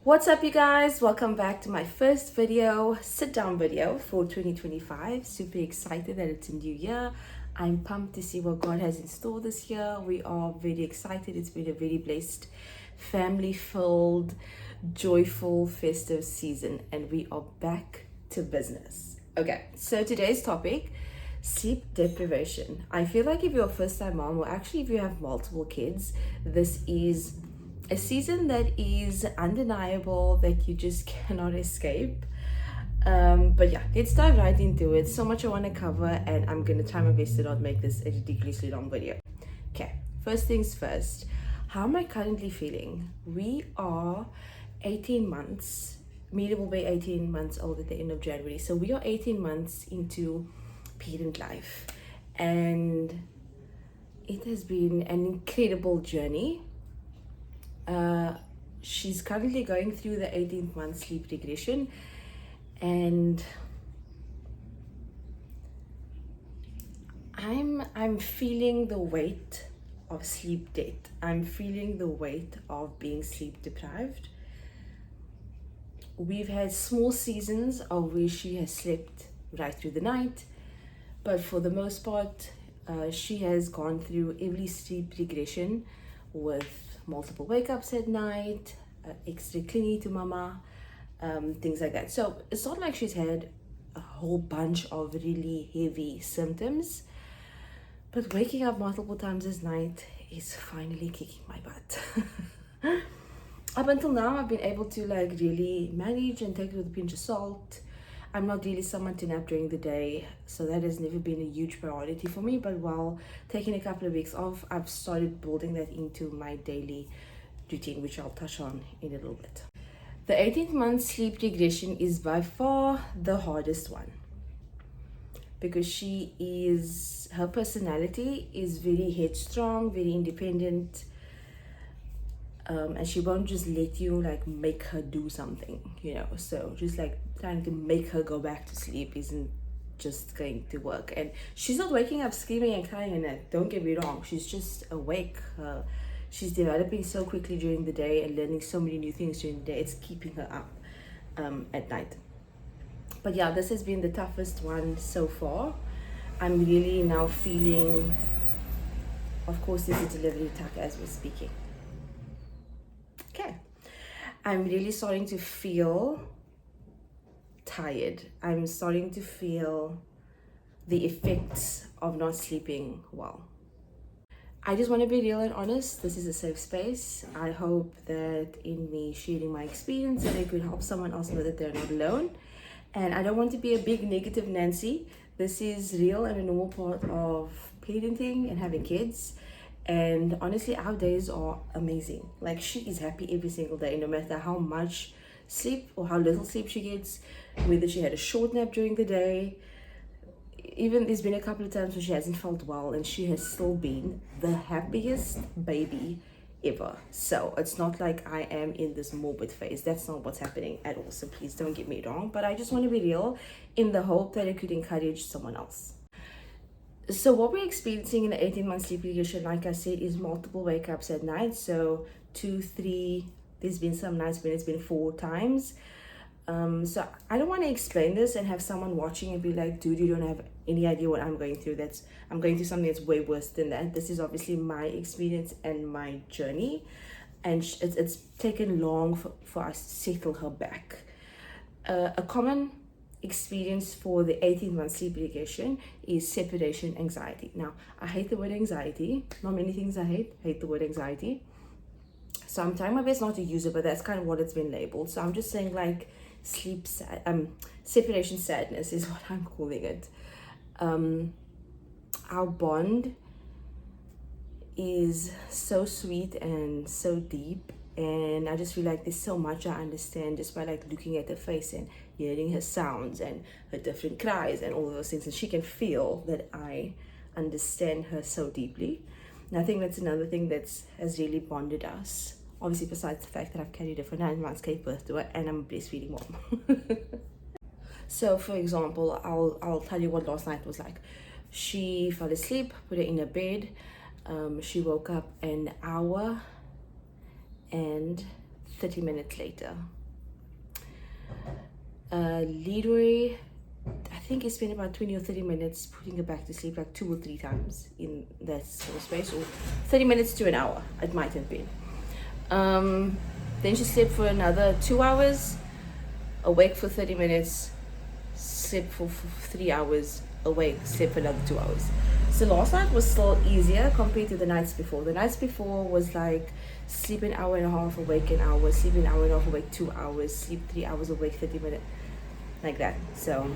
What's up, you guys? Welcome back to my first video, sit down video for 2025. Super excited that it's a new year. I'm pumped to see what God has in store this year. We are very excited. It's been a very blessed, family filled, joyful, festive season, and we are back to business. Okay, so today's topic, sleep deprivation. I feel like if you're a first time mom, or actually if you have multiple kids, this is a season that is undeniable, that you just cannot escape. But yeah, let's dive right into it. So much I want to cover, and I'm gonna try my best to not make this a ridiculously long video. Okay, first things first, how am I currently feeling? We are 18 months, Mila will be 18 months old at the end of January, so we are 18 months into parent life, and it has been an incredible journey. She's currently going through the 18th month sleep regression, and I'm feeling the weight of sleep debt. I'm feeling the weight of being sleep deprived. We've had small seasons of where she has slept right through the night, but for the most part, she has gone through every sleep regression with multiple wake-ups at night, extra clingy to mama, things like that. So it's not like she's had a whole bunch of really heavy symptoms, but waking up multiple times this night is finally kicking my butt. Up until now, I've been able to really manage and take it with a pinch of salt. I'm not really someone to nap during the day, so that has never been a huge priority for me. But while taking a couple of weeks off, I've started building that into my daily routine, which I'll touch on in a little bit. The 18th month sleep regression is by far the hardest one, because her personality is very headstrong, very independent, and she won't just let you make her do something, so just trying to make her go back to sleep isn't just going to work. And she's not waking up screaming and crying and that, don't get me wrong, she's just awake. She's developing so quickly during the day and learning so many new things during the day, it's keeping her up at night. But yeah, this has been the toughest one so far. I'm really now feeling, of course there's a delivery tucker as we're speaking. Okay, I'm really starting to feel tired. I'm starting to feel the effects of not sleeping well. I just want to be real and honest. This is a safe space. I hope that in me sharing my experience that it could help someone else know that they're not alone. And I don't want to be a big negative Nancy. This is real and a normal part of parenting and having kids. And honestly, our days are amazing. She is happy every single day, no matter how much sleep or how little sleep she gets, whether she had a short nap during the day. Even there's been a couple of times where she hasn't felt well and she has still been the happiest baby ever. So it's not like I am in this morbid phase. That's not what's happening at all. So please don't get me wrong. But I just want to be real in the hope that it could encourage someone else. So what we're experiencing in the 18-month sleep regression, like I said, is multiple wake-ups at night. So 2, 3, there's been some nights when it's been 4 times. So I don't want to explain this and have someone watching and be like, dude, you don't have any idea what I'm going through. I'm going through something that's way worse than that. This is obviously my experience and my journey. And it's taken long for us to settle her back. A common experience for the 18-month sleep regression is separation anxiety. Now, I hate the word anxiety. Not many things I hate the word anxiety. So I'm trying my best not to use it, but that's kind of what it's been labeled. So I'm just saying separation sadness is what I'm calling it. Our bond is so sweet and so deep, and I just feel like there's so much I understand just by looking at her face and hearing her sounds and her different cries and all of those things, and she can feel that I understand her so deeply. And I think that's another thing that has really bonded us, obviously besides the fact that I've carried her for 9 months, gave birth to her, and I'm a breastfeeding mom. So for example, I'll tell you what last night was like. She fell asleep, put her in her bed. She woke up an hour and 30 minutes later. Leroy, I think he spent about 20 or 30 minutes putting her back to sleep, like 2 or 3 times in that sort of space, or 30 minutes to an hour, it might have been. Then she slept for another 2 hours, awake for 30 minutes, slept for 3 hours, awake, slept for another 2 hours. So last night was still easier compared to the nights before. The nights before was like sleep an hour and a half, awake an hour, sleep an hour and a half, awake 2 hours, sleep 3 hours, awake 30 minutes, like that. So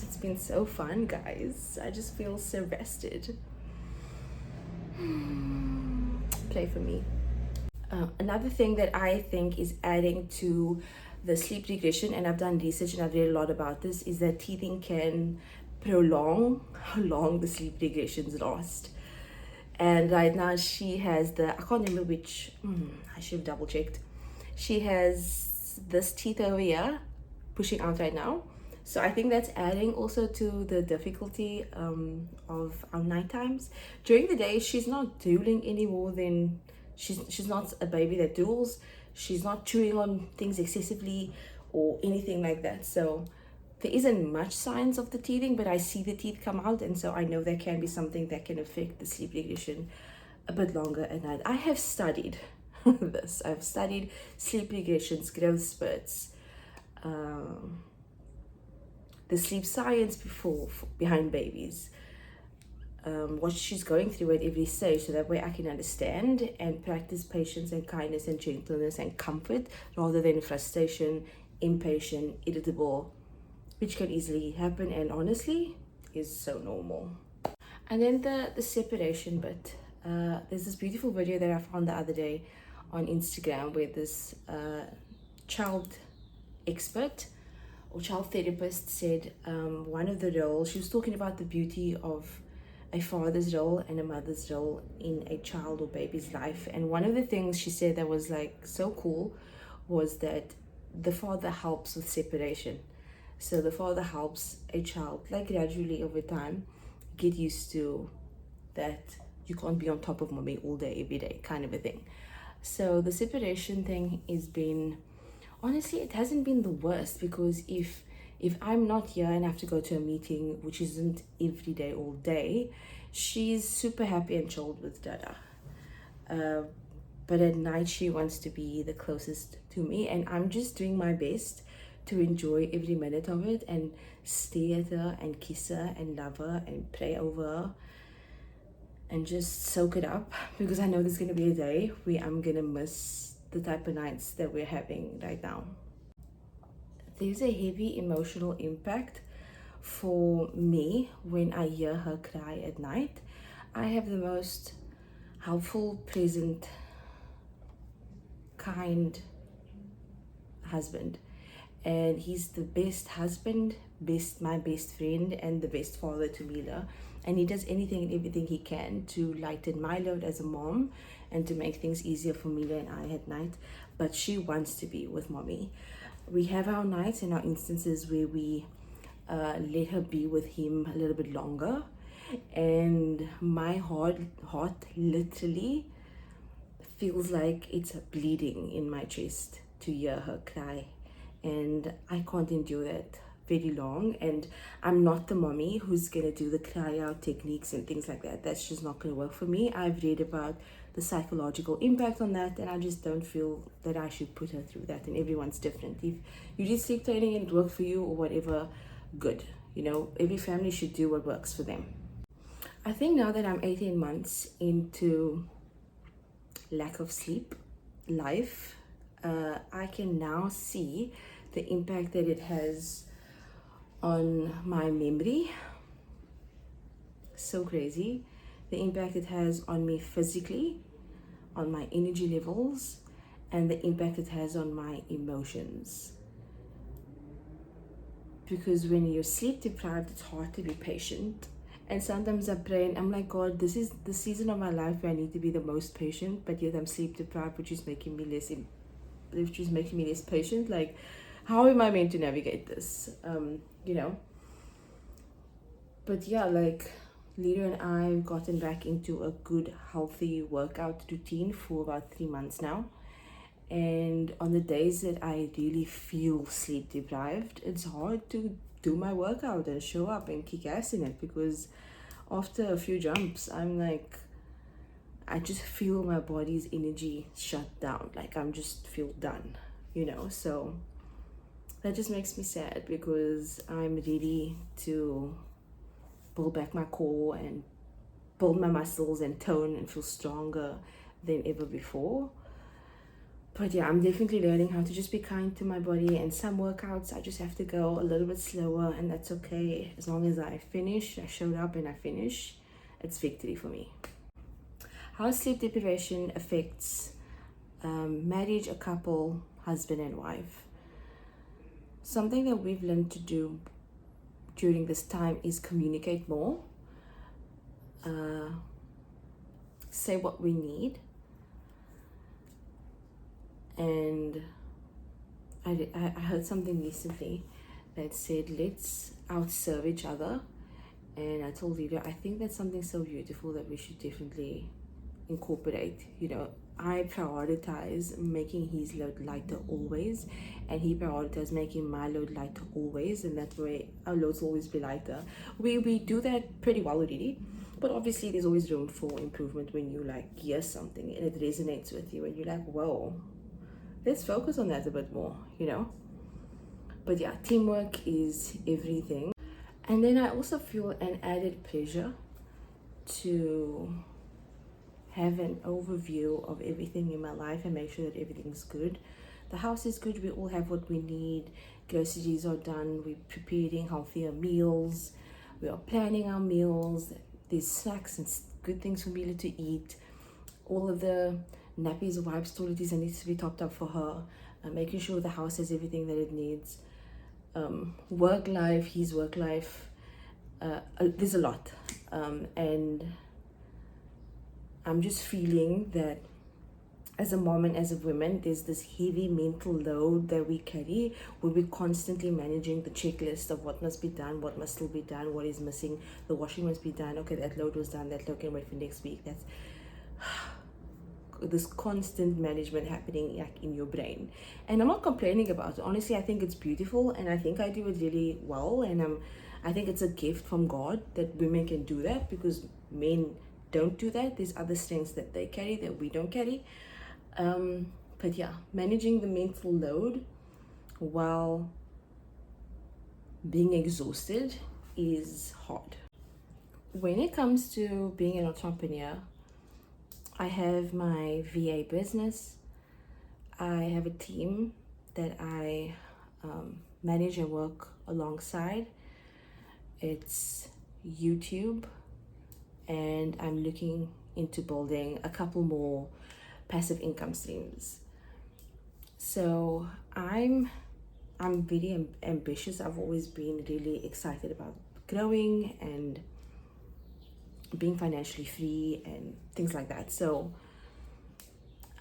it's been so fun, guys. I just feel so rested. Play for me. Another thing that I think is adding to the sleep regression, and I've done research and I've read a lot about this, is that teething can prolong how long the sleep regressions last. And right now she has I can't remember which, I should have double checked. She has this teeth over here pushing out right now. So I think that's adding also to the difficulty of our night times. During the day, she's not drooling any more than, she's not a baby that drools. She's not chewing on things excessively or anything like that. So there isn't much signs of the teething, but I see the teeth come out, and so I know there can be something that can affect the sleep regression a bit longer at night. I have studied this. I've studied sleep regressions, growth spurts, the sleep science behind babies, what she's going through at every stage, so that way I can understand and practice patience and kindness and gentleness and comfort rather than frustration, impatient, irritable, which can easily happen and honestly is so normal. And then the separation bit. There's this beautiful video that I found the other day on Instagram where this child expert or child therapist said one of the roles, she was talking about the beauty of a father's role and a mother's role in a child or baby's life. And one of the things she said that was like so cool was that the father helps with separation. So the father helps a child, like gradually over time, get used to that you can't be on top of mommy all day, every day, kind of a thing. So the separation thing has been, honestly, it hasn't been the worst, because if I'm not here and I have to go to a meeting, which isn't every day, all day, she's super happy and chilled with Dada. But at night, she wants to be the closest to me, and I'm just doing my best to enjoy every minute of it and stare at her and kiss her and love her and pray over her and just soak it up, because I know there's going to be a day where I'm going to miss the type of nights that we're having right now. There's a heavy emotional impact for me when I hear her cry at night. I have the most helpful, present, kind husband, and he's the best husband, my best friend, and the best father to Mila. And he does anything and everything he can to lighten my load as a mom and to make things easier for Mila and I at night. But she wants to be with mommy. We have our nights and our instances where we let her be with him a little bit longer, and my heart literally feels like it's bleeding in my chest to hear her cry, and I can't endure that very long. And I'm not the mommy who's gonna do the cry out techniques and things like that. That's just not gonna work for me. I've read about the psychological impact on that, and I just don't feel that I should put her through that. And everyone's different. If you did sleep training and it worked for you or whatever, good. You know, every family should do what works for them. I think now that I'm 18 months into lack of sleep life, I can now see the impact that it has on my memory. So crazy. The impact it has on me physically, on my energy levels, and the impact it has on my emotions. Because when you're sleep deprived, it's hard to be patient. And sometimes I pray and I'm like, God, this is the season of my life where I need to be the most patient, but yet I'm sleep deprived, which is making me less patient. Like, how am I meant to navigate this? You know? But yeah, like, Leader and I've gotten back into a good, healthy workout routine for about 3 months now. And on the days that I really feel sleep deprived, it's hard to do my workout and show up and kick ass in it, because after a few jumps, I'm like, I just feel my body's energy shut down. Like I'm just feel done, So that just makes me sad, because I'm ready to build back my core and build my muscles and tone and feel stronger than ever before. But yeah, I'm definitely learning how to just be kind to my body, and some workouts I just have to go a little bit slower, and that's okay. As long as I showed up and I finish, it's victory for me. How sleep deprivation affects marriage, a couple, husband and wife. Something that we've learned to do during this time is communicate more, say what we need. And I heard something recently that said, let's outserve each other. And I told Leader, I think that's something so beautiful that we should definitely incorporate. I prioritize making his load lighter always, and he prioritizes making my load lighter always, and that way our loads always be lighter. We do that pretty well already, but obviously there's always room for improvement when you hear something and it resonates with you, and you're like, whoa, let's focus on that a bit more, But yeah, teamwork is everything. And then I also feel an added pleasure to have an overview of everything in my life and make sure that everything's good. The house is good, we all have what we need, groceries are done, we're preparing healthier meals, we are planning our meals, there's snacks and good things for Mila to eat, all of the nappies, wipes, toiletries that needs to be topped up for her, making sure the house has everything that it needs, work life, his work life, there's a lot, and I'm just feeling that as a mom and as a woman, there's this heavy mental load that we carry, where we're constantly managing the checklist of what must be done, what must still be done, what is missing, the washing must be done, okay, that load was done, that load can wait for next week. That's this constant management happening in your brain. And I'm not complaining about it. Honestly, I think it's beautiful, and I think I do it really well, and I think it's a gift from God that women can do that, because men don't do that. There's other strengths that they carry that we don't carry. But yeah, managing the mental load while being exhausted is hard. When it comes to being an entrepreneur, I have my VA business. I have a team that I manage and work alongside. It's YouTube, and I'm looking into building a couple more passive income streams. So I'm really ambitious. I've always been really excited about growing and being financially free and things like that. So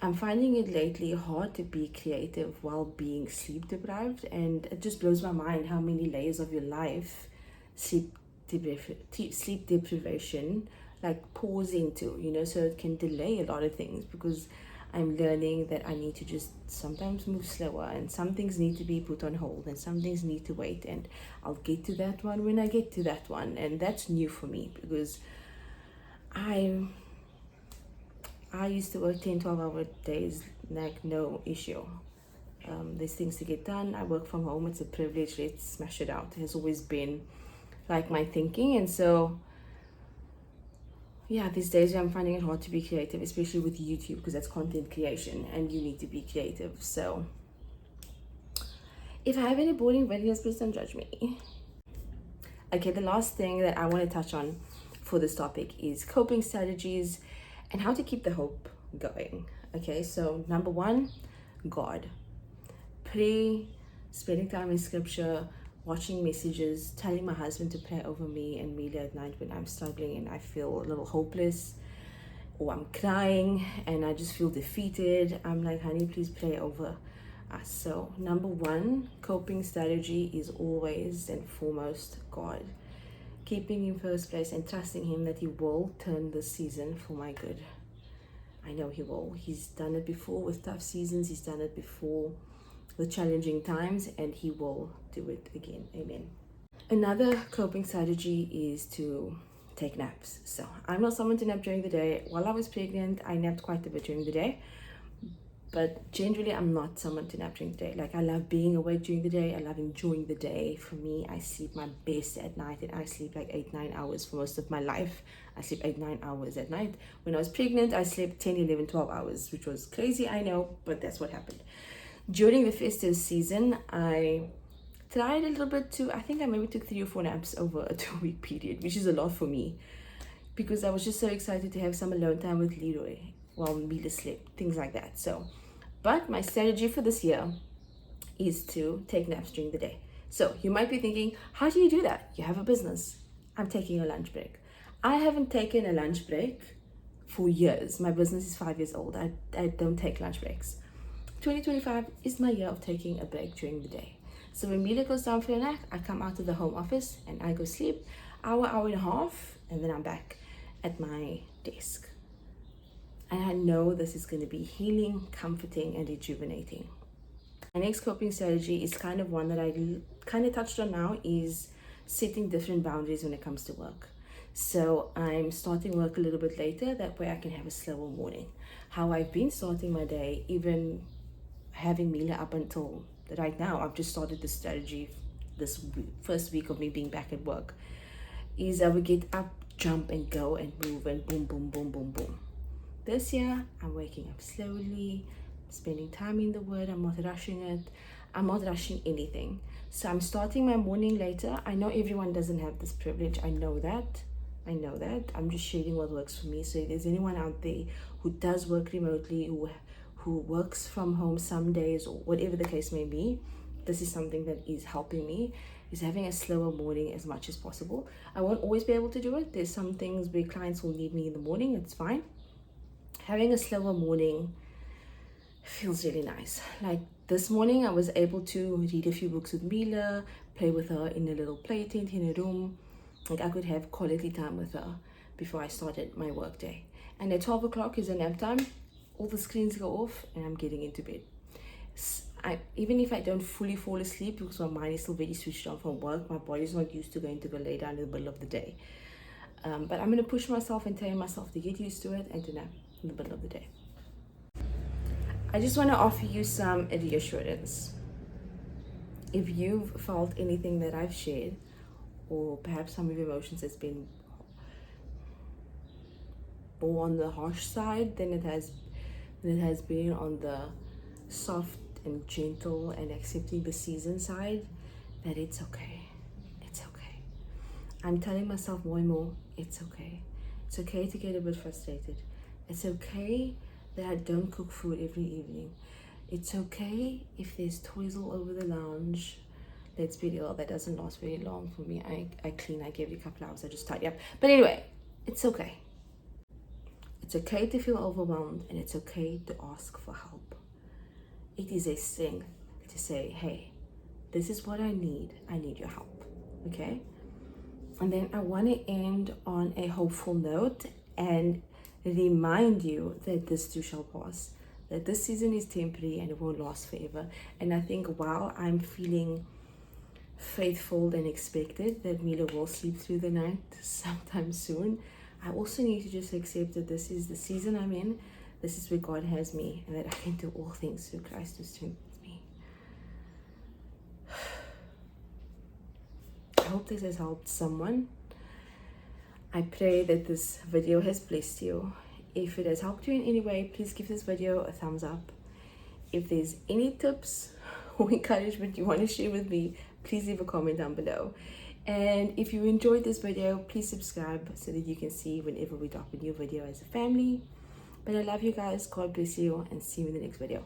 I'm finding it lately hard to be creative while being sleep deprived, and it just blows my mind how many layers of your life sleep deprivation pours into, so it can delay a lot of things, because I'm learning that I need to just sometimes move slower, and some things need to be put on hold, and some things need to wait, and I'll get to that one when I get to that one. And that's new for me, because I used to work 10-12 hour days, no issue. There's things to get done. I work from home, it's a privilege, let's smash it out. It has always been my thinking. And so yeah, these days I'm finding it hard to be creative, especially with YouTube, because that's content creation and you need to be creative. So if I have any boring videos, please don't judge me. Okay, the last thing that I want to touch on for this topic is coping strategies and how to keep the hope going. Okay, so number one, God. Pray, spending time in scripture, watching messages, telling my husband to pray over me and Mila at night when I'm struggling and I feel a little hopeless, or I'm crying and I just feel defeated. I'm like, honey, please pray over us. So number one coping strategy is always and foremost God. keeping Him first place and trusting Him that He will turn this season for my good. I know He will. He's done it before with tough seasons. He's done it before with challenging times, and He will do it again. Amen. Another coping strategy is to take naps. So I'm not someone to nap during the day. While I was pregnant, I napped quite a bit during the day. But generally, I'm not someone to nap during the day. Like, I love being awake during the day. I love enjoying the day. For me, I sleep my best at night, and I sleep like 8-9 hours for most of my life. I sleep 8-9 hours at night. When I was pregnant, I slept 10, 11, 12 hours, which was crazy, I know, but that's what happened. During the festive season, I tried a little bit to, I think I maybe took 3 or 4 naps over a 2-week period, which is a lot for me, because I was just so excited to have some alone time with Leroy while Mila slept, things like that. But my strategy for this year is to take naps during the day. So you might be thinking, how do you do that? You have a business. I'm taking a lunch break. I haven't taken a lunch break for years. My business is 5 years old. I don't take lunch breaks. 2025 is my year of taking a break during the day. So when Mila goes down for a nap, I come out of the home office and I go sleep, hour and a half, and then I'm back at my desk. And I know this is going to be healing, comforting, and rejuvenating. My next coping strategy is kind of one that I kind of touched on now, is setting different boundaries when it comes to work. So I'm starting work a little bit later, that way I can have a slower morning. How I've been starting my day, even having Mila up until right now, I've just started the strategy this first week of me being back at work, is I would get up, jump and go and move and boom, boom, boom, boom, boom. This year, I'm waking up slowly, spending time in the Word. I'm not rushing it. I'm not rushing anything. So I'm starting my morning later. I know everyone doesn't have this privilege. I know that. I'm just sharing what works for me. So if there's anyone out there who does work remotely, who works from home some days, or whatever the case may be, this is something that is helping me, is having a slower morning as much as possible. I won't always be able to do it. There's some things where clients will need me in the morning. It's fine. Having a slower morning feels really nice. Like this morning, I was able to read a few books with Mila, play with her in a little play tent in a room. Like I could have quality time with her before I started my work day. And at 12 o'clock is a nap time. All the screens go off and I'm getting into bed. Even if I don't fully fall asleep, because my mind is still very switched on from work, my body's not used to going to go lay down in the middle of the day. But I'm going to push myself and tell myself to get used to it and to nap in the middle of the day. I just want to offer you some reassurance. If you've felt anything that I've shared, or perhaps some of your emotions has been more on the harsh side than it has been on the soft and gentle and accepting the season side, that it's okay. It's okay. I'm telling myself more and more, it's okay. It's okay to get a bit frustrated. It's okay that I don't cook food every evening. It's okay if there's toys all over the lounge. Let's be real, that doesn't last very long for me. I clean, I give it a couple hours, I just tidy up. But anyway, it's okay. It's okay to feel overwhelmed, and it's okay to ask for help. It is a strength to say, hey, this is what I need your help, okay? And then I want to end on a hopeful note and remind you that this too shall pass, that this season is temporary and it won't last forever. And I think while I'm feeling faithful and expected that Mila will sleep through the night sometime soon, I also need to just accept that this is the season I'm in, this is where God has me, and that I can do all things through Christ who strengthens me. I hope this has helped someone. I pray that this video has blessed you. If it has helped you in any way, please give this video a thumbs up. If there's any tips or encouragement you want to share with me, please leave a comment down below. And if you enjoyed this video, please subscribe so that you can see whenever we drop a new video as a family. But I love you guys. God bless you, and see you in the next video.